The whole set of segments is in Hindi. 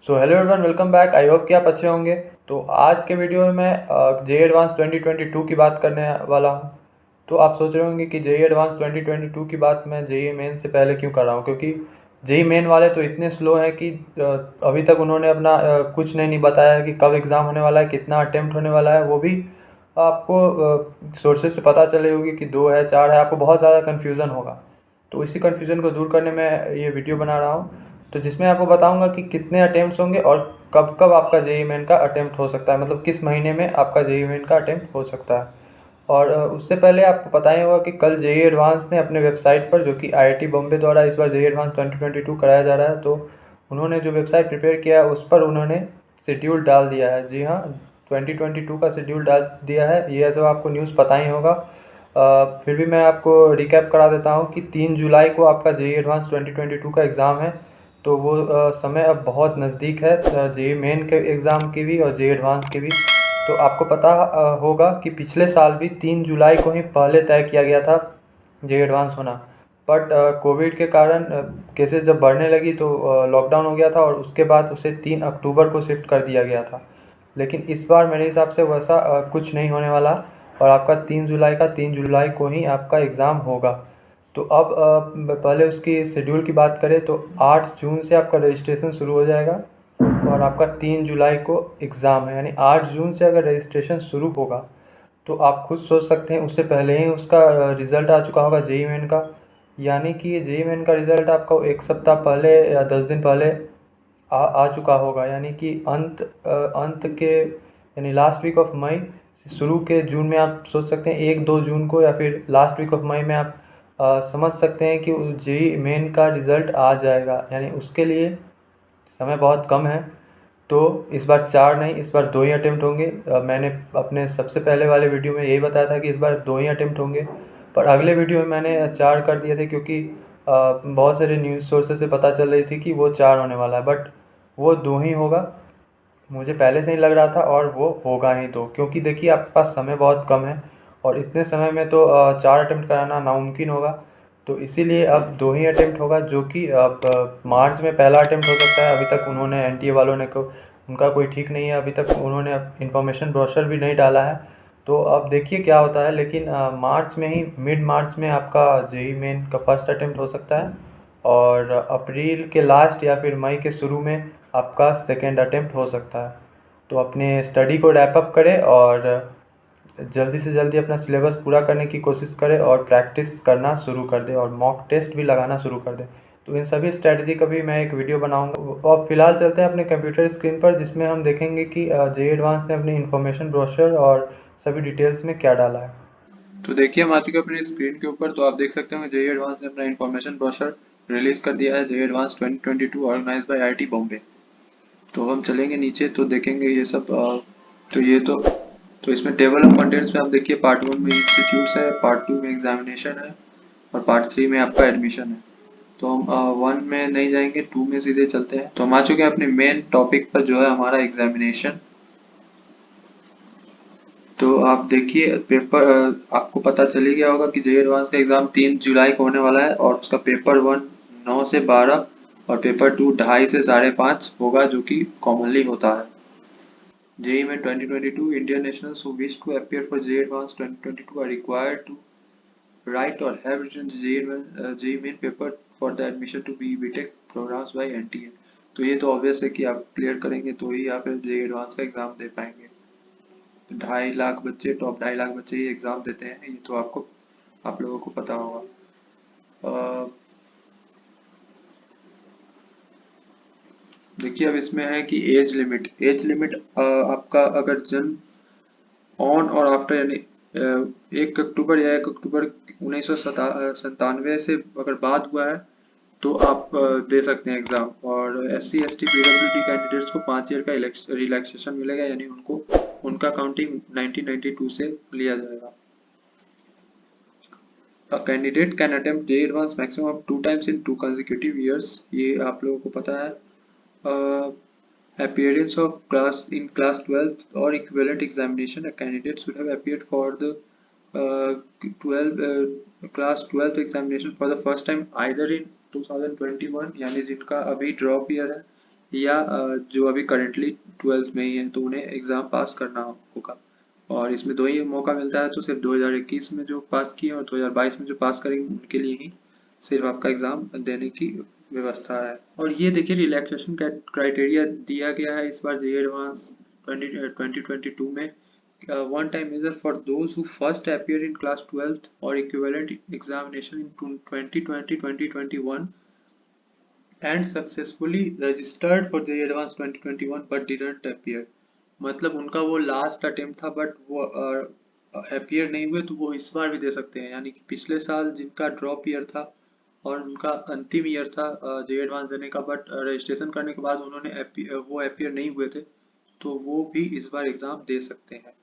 So hello everyone, welcome back. I hope कि आप अच्छे होंगे। तो आज के वीडियो में मैं जे एडवांस 2022 की बात करने वाला हूँ। तो आप सोच रहे होंगे कि जे एडवांस 2022 की बात मैं जे मेन से पहले क्यों कर रहा हूँ, क्योंकि जे मेन वाले तो इतने स्लो हैं कि अभी तक उन्होंने अपना कुछ नहीं बताया कि कब एग्ज़ाम होने वाला है, कितना अटेम्प्ट होने वाला है। वो भी आपको सोर्सेज से पता चले होगी कि 2 है 4 है, आपको बहुत ज़्यादा कन्फ्यूज़न होगा। तो इसी कन्फ्यूज़न को दूर करने में ये वीडियो बना रहा हूँ। तो जिसमें आपको बताऊंगा कि कितने अटेम्प्ट्स होंगे और कब कब आपका जेईई मेन का अटेम्प्ट हो सकता है, मतलब किस महीने में आपका जेईई मेन का अटेम्प्ट हो सकता है। और उससे पहले आपको पता ही होगा कि कल जेईई एडवांस ने अपने वेबसाइट पर, जो कि आईआईटी बॉम्बे द्वारा इस बार जेईई एडवांस 2022 कराया जा रहा है, तो उन्होंने जो वेबसाइट प्रिपेयर किया है उस पर उन्होंने शेड्यूल डाल दिया है। जी हाँ, 2022 का शेड्यूल डाल दिया है। ये सब आपको न्यूज़ पता ही होगा। फिर भी मैं आपको रिकैप करा देता हूँ कि 3 जुलाई को आपका जेईई एडवांस 2022 का एग्ज़ाम है। तो वो समय अब बहुत नज़दीक है, जेईई मेन के एग्ज़ाम की भी और जेईई एडवांस की भी। तो आपको पता होगा कि पिछले साल भी 3 जुलाई को ही पहले तय किया गया था जेईई एडवांस होना। बट कोविड के कारण केसेस जब बढ़ने लगी तो लॉकडाउन हो गया था और उसके बाद उसे 3 अक्टूबर को शिफ्ट कर दिया गया था। लेकिन इस बार मेरे हिसाब से वैसा कुछ नहीं होने वाला और आपका 3 जुलाई को ही आपका एग्ज़ाम होगा। तो अब पहले उसकी शेड्यूल की बात करें तो 8 जून से आपका रजिस्ट्रेशन शुरू हो जाएगा और आपका 3 जुलाई को एग्ज़ाम है। यानी 8 जून से अगर रजिस्ट्रेशन शुरू होगा तो आप खुद सोच सकते हैं उससे पहले ही उसका रिज़ल्ट आ चुका होगा जेईई मेन का। यानी कि ये जेईई मेन का रिज़ल्ट आपको 1 सप्ताह पहले या 10 दिन पहले आ चुका होगा। यानी कि अंत के यानी लास्ट वीक ऑफ मई से शुरू के जून में आप सोच सकते हैं 1-2 जून को, या फिर लास्ट वीक ऑफ मई में आप समझ सकते हैं कि जेईई मेन का रिज़ल्ट आ जाएगा। यानी उसके लिए समय बहुत कम है। तो इस बार 4 नहीं, इस बार 2 ही अटेम्प्ट होंगे। मैंने अपने सबसे पहले वाले वीडियो में यही बताया था कि इस बार 2 ही अटेम्प्ट होंगे, पर अगले वीडियो में मैंने 4 कर दिए थे, क्योंकि बहुत सारे न्यूज़ सोर्सेज से पता चल रही थी कि वो 4 होने वाला है, बट वो 2 ही होगा। मुझे पहले से ही लग रहा था और वो होगा ही 2, क्योंकि देखिए आपके पास समय बहुत कम है और इतने समय में तो 4 अटेम्प्ट कराना नामुमकिन होगा। तो इसीलिए अब 2 ही अटेम्प्ट होगा, जो कि अब मार्च में पहला अटेम्प्ट हो सकता है। अभी तक उन्होंने एनटीए वालों ने को उनका कोई ठीक नहीं है, अभी तक उन्होंने इन्फॉर्मेशन ब्रोशर भी नहीं डाला है। तो अब देखिए क्या होता है, लेकिन मार्च में ही, मिड मार्च में आपका जेईई मेन का फर्स्ट अटेम्प्ट हो सकता है और अप्रैल के लास्ट या फिर मई के शुरू में आपका सेकेंड अटेम्प्ट हो सकता है। तो अपने स्टडी को रैप अप करें और जल्दी से जल्दी अपना सिलेबस पूरा करने की कोशिश करें और प्रैक्टिस करना शुरू कर दें और मॉक टेस्ट भी लगाना शुरू कर दें। तो इन सभी स्ट्रैटेजी का भी मैं एक वीडियो बनाऊंगा। अब फिलहाल चलते हैं अपने कंप्यूटर स्क्रीन पर, जिसमें हम देखेंगे कि जेईई एडवांस ने अपनी इन्फॉर्मेशन ब्रोशर और सभी डिटेल्स में क्या डाला है। तो देखिए हम आ चुके हैं अपनी स्क्रीन के ऊपर। तो आप देख सकते हो जेईई एडवांस ने अपना इन्फॉर्मेशन ब्रोशर रिलीज कर दिया है, JEE advance 2022 organise by IIT Bombay. तो हम चलेंगे नीचे तो देखेंगे ये सब। तो ये तो इसमें टेबल ऑफ कंटेंट्स में आप देखिए, पार्ट 1 में इंस्टीट्यूट्स है, पार्ट 2 में एग्जामिनेशन है और पार्ट 3 में आपका एडमिशन है। तो हम 1 में नहीं जाएंगे, 2 में सीधे चलते हैं। तो हम आ चुके हैं अपने मेन टॉपिक पर, जो है हमारा एग्जामिनेशन। तो आप देखिए पेपर, आपको पता चल ही गया होगा कि जेईई एडवांस का एग्जाम 3 जुलाई को होने वाला है और उसका पेपर 1 9 से 12 और पेपर 2 2:30 से 5:30 होगा, जो कि कॉमनली होता है। जेईई में 2022 Indian nationals who wish to appear for JEE Advanced 2022 are required to write or have written JEE main paper for the admission to BTech programs by NTA। तो ये तो ऑब्वियस है कि आप क्लियर करेंगे तो ही आप जेईई एडवांस का एग्जाम दे पाएंगे। 2.5 लाख बच्चे, टॉप 2.5 लाख बच्चे ही एग्जाम देते हैं, ये तो आप लोगों को पता होगा। देखिए अब इसमें है कि एज लिमिट आपका अगर जन्म ऑन और आफ्टर, यानी 1 अक्टूबर या 1 अक्टूबर 1997 से अगर बाद हुआ है तो आप दे सकते हैं एग्जाम। और SC ST PWD कैंडिडेट्स को 5 ईयर का रिलैक्सेशन मिलेगा, यानी उनको उनका काउंटिंग 1992 से लिया जाएगा। A candidate can attempt JEE Advanced maximum of 2 times in 2 consecutive years। ये आप लोगों को पता है। Appearance of class 12 or equivalent examination, a candidate should have appeared for the 12 class 12 examination for the first time either in 2021, यानी जिनका अभी ड्रॉप ईयर है, या जो अभी करेंटली 12th में ही है तो उन्हें एग्ज़ाम पास करना होगा। और इसमें 2 ही मौका मिलता है, तो सिर्फ 2021 में जो पास किए और 2022 में जो पास करेंगे उनके लिए ही सिर्फ आपका एग्ज़ाम देने की व्यवस्था है। और ये देखिए रिलैक्सेशन क्राइटेरिया दिया गया है इस बार जेईई एडवांस 2022 में। One time measure for those who first appeared in class 12th or equivalent examination in 2020-2021 and successfully registered for JEE Advanced 2021 but didn't appear। मतलब उनका वो लास्ट अटेम्प्ट था बट वो अपीयर नहीं हुए, तो वो इस बार भी दे सकते हैं। यानी कि पिछले साल जिनका ड्रॉप ईयर था और उनका अंतिम ईयर था जेईई एडवांस देने का, बट रजिस्ट्रेशन करने के बाद उन्होंने वो अपीयर नहीं हुए थे, तो वो भी इस बार एग्ज़ाम दे सकते हैं।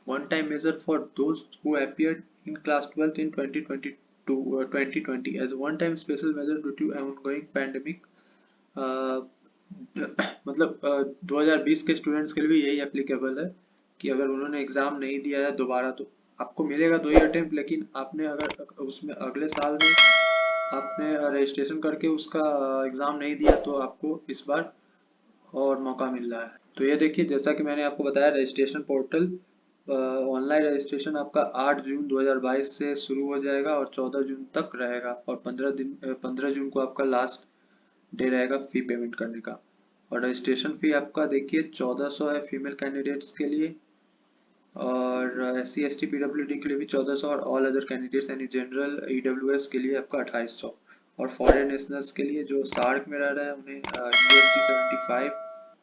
One time measure for those who appeared in class 12th in 2020 as one time special measure due to ongoing pandemic। मतलब 2020 के स्टूडेंट्स के लिए भी यही एप्लीकेबल है कि अगर उन्होंने एग्ज़ाम नहीं दिया है दोबारा, तो आपको मिलेगा 2 ही अटेम्प्ट, लेकिन आपने अगर उसमें अगले साल में आपने रजिस्ट्रेशन करके उसका एग्ज़ाम नहीं दिया तो आपको इस बार और मौका मिल रहा है। तो ये देखिए, जैसा कि मैंने आपको बताया, रजिस्ट्रेशन पोर्टल ऑनलाइन रजिस्ट्रेशन आपका 8 जून 2022 से शुरू हो जाएगा और 14 जून तक रहेगा, और 15 जून को आपका लास्ट डे रहेगा फी पेमेंट करने का। और रजिस्ट्रेशन फी आपका देखिए 1400 है फीमेल कैंडिडेट्स के लिए, और SC ST PWD के लिए भी 1400, और ऑल अदर कैंडिडेट्स यानी जनरल EWS के लिए आपका 2800, और फॉरेन नेशनल्स के लिए जो सार्क में रह रहे हैं उन्हें USD 75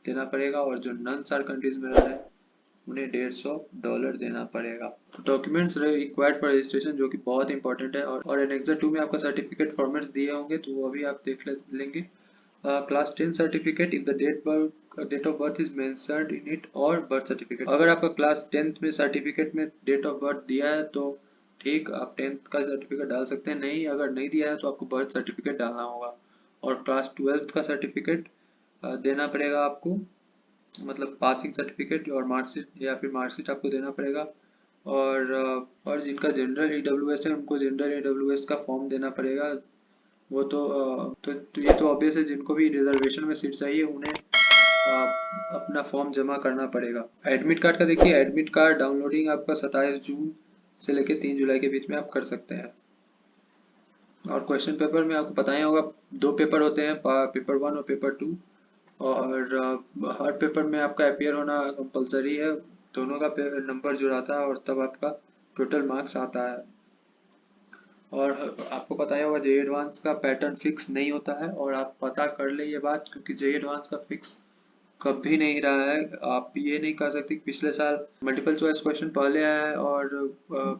देना पड़ेगा, और जो नॉन सार्क कंट्रीज में रह रहे हैं उन्हें $150 देना पड़ेगा। डॉक्यूमेंट्स रिक्वायर्ड फॉर रजिस्ट्रेशन जो कि बहुत इंपॉर्टेंट है, और एनेक्सर 2 में आपका सर्टिफिकेट फॉर्मेट्स दिए होंगे, तो वो अभी आप देख लेंगे। Class 10 certificate if the date of birth is mentioned in it, और बर्थ सर्टिफिकेट। अगर आपका क्लास 10th में सर्टिफिकेट में डेट ऑफ बर्थ दिया है तो ठीक, आप 10th का सर्टिफिकेट डाल सकते हैं। नहीं, अगर नहीं दिया है तो आपको बर्थ सर्टिफिकेट डालना होगा। और क्लास 12th का सर्टिफिकेट देना पड़ेगा आपको, मतलब पासिंग सर्टिफिकेट और मार्कशीट, या फिर मार्कशीट आपको देना पड़ेगा। और जिनका जनरल EWS है उनको जनरल EWS का फॉर्म देना पड़ेगा। वो तो ये तो ऑब्वियस है, जिनको भी रिजर्वेशन में सीट चाहिए उन्हें अपना फॉर्म जमा करना पड़ेगा। एडमिट कार्ड का देखिए, एडमिट कार्ड डाउनलोडिंग आपका 27 जून से लेकर 3 जुलाई के बीच में आप कर सकते हैं। और क्वेश्चन पेपर में आपको पता ही होगा 2 पेपर होते हैं, पेपर 1 और पेपर 2, और हर पेपर में आपका अपीयर होना कंपलसरी है। दोनों का नंबर जुड़ाता है और तब आपका टोटल मार्क्स आता है। और आपको पता ही होगा जेईई एडवांस का पैटर्न फिक्स नहीं होता है, और आप पता कर ले ये बात, क्योंकि जेईई एडवांस का फिक्स कभी नहीं रहा है। आप ये नहीं कह सकते कि पिछले साल मल्टीपल चॉइस क्वेश्चन पहले आया है और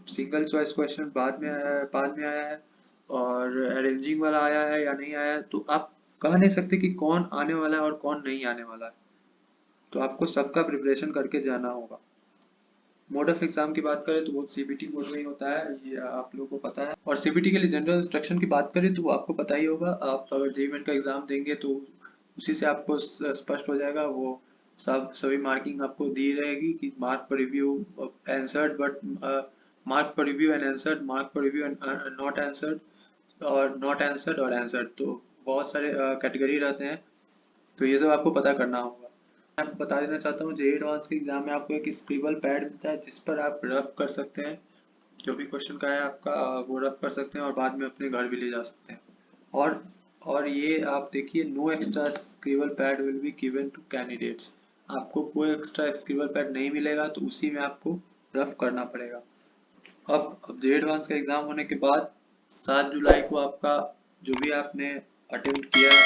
सिंगल चॉइस क्वेश्चन बाद में आया है, और अरेंजिंग वाला आया है या नहीं आया है। तो आप कह नहीं सकते कि कौन आने वाला है और कौन नहीं आने वाला है। तो आपको सबका प्रिपरेशन करके जाना होगा। मोड ऑफ एग्जाम की बात करें तो वो CBT मोड में ही होता है, ये आप लोगों को पता है। और CBT के लिए जनरल इंस्ट्रक्शन की बात करें तो वो आपको पता ही होगा। आप अगर जेईई मेन का एग्जाम देंगे तो उसी से आपको स्पष्ट हो जाएगा। वो सभी मार्किंग आपको दी रहेगी कि मार्क पर रिव्यू आंसर्ड, बट मार्क पर रिव्यू एंड आंसर्ड, मार्क पर रिव्यू एंड नॉट आंसर्ड, और नॉट आंसर्ड और आंसर्ड। तो बहुत सारे कैटेगरी रहते हैं, तो ये सब आपको पता करना होगा। मैं आपको बता देना चाहता हूँ जेईई एडवांस के एग्जाम में आपको एक स्क्रिबल पैड मिलता है जिस पर आप रफ कर सकते हैं, जो भी क्वेश्चन का है आपका वो रफ कर सकते हैं और बाद में अपने घर भी ले जा सकते हैं। और ये आप देखिए, no extra scribble pad will be given to candidates. आपको कोई एक्स्ट्रा स्क्रिबल पैड नहीं मिलेगा, तो उसी में आपको रफ करना पड़ेगा। अब जेईई एडवांस का एग्जाम होने के बाद 7 जुलाई को आपका जो भी आपने अटेम्प्ट किया है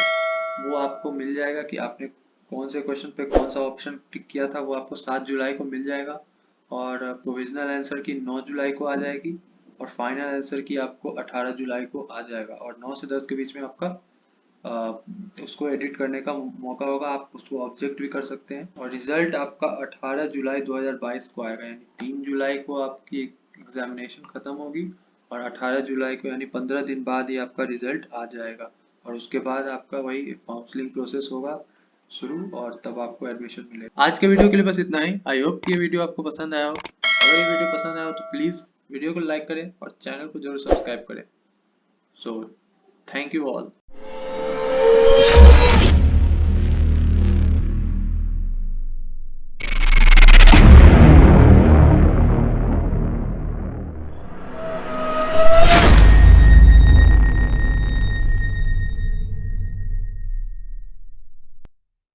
वो आपको मिल जाएगा कि आपने कौन से क्वेश्चन पे कौन सा ऑप्शन टिक किया था, वो आपको 7 जुलाई को मिल जाएगा। और प्रोविजनल आंसर की 9 जुलाई को आ जाएगी, और फाइनल आंसर की आपको 18 जुलाई को आ जाएगा। और 9 से 10 के बीच में आपका उसको एडिट करने का मौका होगा, आप उसको ऑब्जेक्ट भी कर सकते हैं। और रिजल्ट आपका 18 जुलाई 2022 को आएगा, यानी 3 जुलाई को आपकी एग्जामिनेशन खत्म होगी, और 18 जुलाई को यानी 15 दिन बाद ही आपका रिजल्ट आ जाएगा। और उसके बाद आपका वही काउंसलिंग प्रोसेस होगा शुरू, और तब आपको एडमिशन मिलेगा। आज के वीडियो के लिए बस इतना ही। आई होप कि ये वीडियो आपको पसंद आया हो। अगर ये वीडियो पसंद आया हो तो प्लीज़ वीडियो को लाइक करें और चैनल को जरूर सब्सक्राइब करें। So thank you all.